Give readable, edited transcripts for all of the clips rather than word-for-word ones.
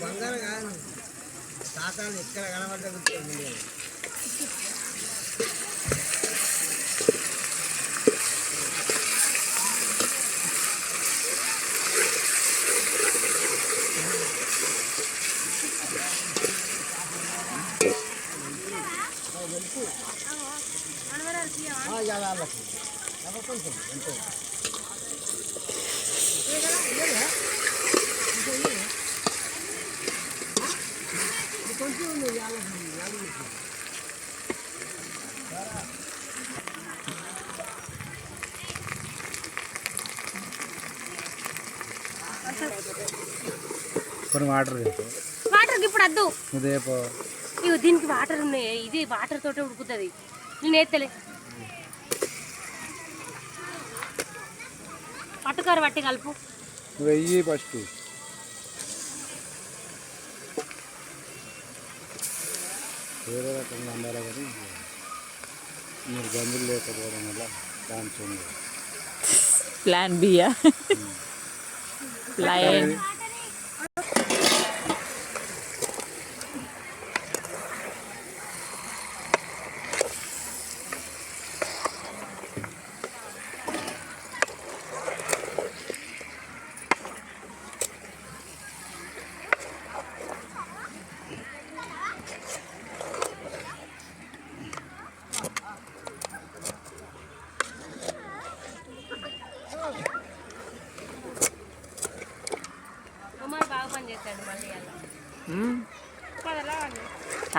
బంగారం కాదు తాతాలు ఎక్కడ కనబడ్డా వాటర్ ఇప్పుడు వద్దు ఇవి దీనికి వాటర్ ఉన్నాయి ఇది వాటర్ తోటే ఉడుకుతుంది నేను ఎత్తలే పట్టుకారు పట్టి కలుపు వెయ్యి ఫస్ట్ వేరే రకంగా ఉండాలి కానీ మీరు గంజులు లేకపోవడం వల్ల ఛాన్స్ ఉంది ప్లాన్ బియా ప్లాన్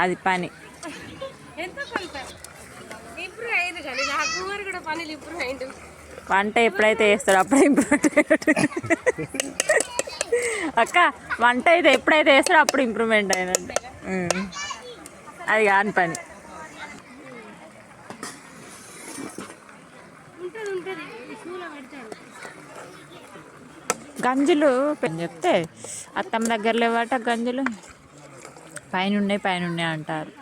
అది పని వంట ఎప్పుడైతే వేస్తారో అప్పుడే ఇంప్రూవ్మెంట్ అక్క వంట అయితే ఎప్పుడైతే వేస్తారో అప్పుడు ఇంప్రూవ్మెంట్ అయినట్టు అది కాని పని గంజులు చెప్తే అత్తమ్మ దగ్గర లేవాట గంజులు పైన ఉన్నాయి అంటారు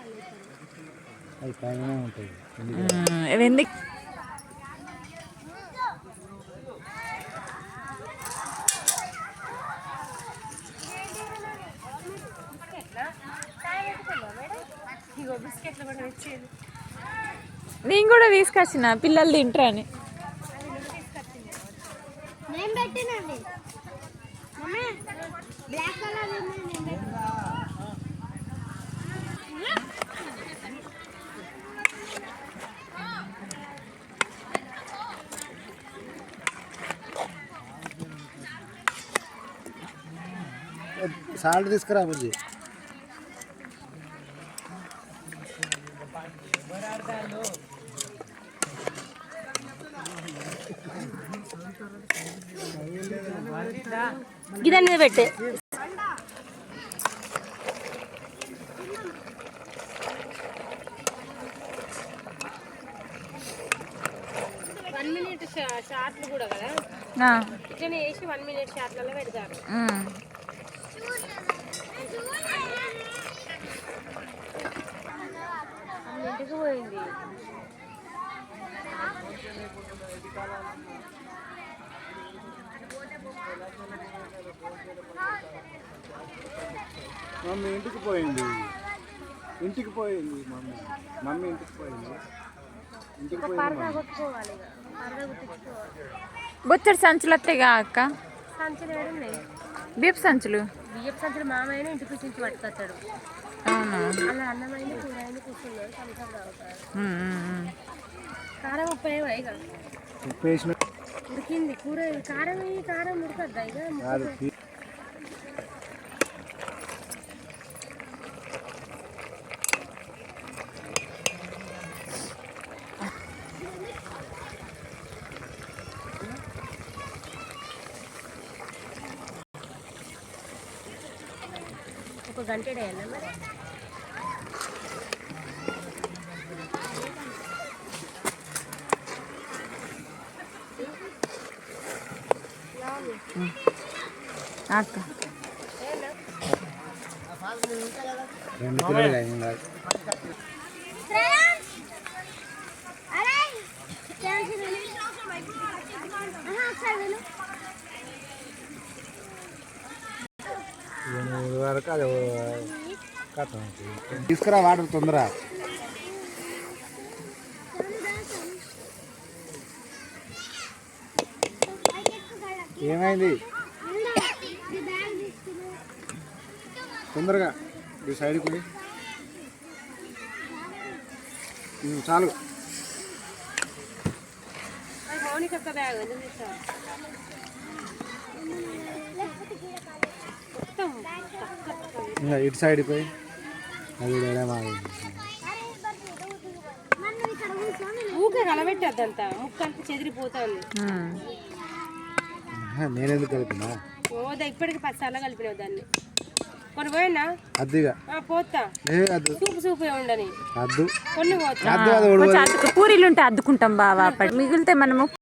ఎందుకు నేను కూడా తీసుకొచ్చిన పిల్లలు తింటారని సాల్ట్ తీసుకురా బుజ్జి గిదాని మీద పెట్టే షార్ట్లు కూడా కదా ఇట్లనే వేసి 1 మినిట్ షార్ట్లలో పెడతారు ఇంటికి పోయింది మమ్మీ ఇంటికి పోయింది మమ్మీ ఇంటికి పోయింది బొచ్చడి సంచులు వస్తాయిగా అక్క సంచులు ఏడున్నాయి బియ్యపు సంచులు మామయ్య ఇంటికి నుంచి పట్టుకొస్తాడు అవునా అలా అన్నమైన కూరగాయలు కూర్చున్నాడు సంసారం తాగుతాడు కారం ఉప్పు ఇక ఉడికింది కూర కారం ఉడకద్దా ఇక ఒక గంట మరి అక్క 2 కిలోలు అయింది కాదు. ఇది వరకు అది కథ తీసుకురా వాటర్ తొందర. ఏమైంది తొందరగా ఈ సైడ్కి పోయి. చాలు మౌనిక అక్క బ్యాగ్ ఎందుకు తీస్తావు? ఇంకా ఇటు సైడ్ పోయి అది మాది ఊకే కలబెట్టద్దంతా ముక్క అంతా చెదిరిపోతుంది. నేనెందుకు కలిపినా ఓదా ఇప్పటికి 10 సార్లు కలిపినావు దాన్ని. కొన్ని పోయినా అద్దుగా పోతా అద్దు సూపు ఉండని అద్దు కొన్ని పోతా అద్దు అది పూరీలు ఉంటే అద్దుకుంటాం బావా. మిగిలితే మనము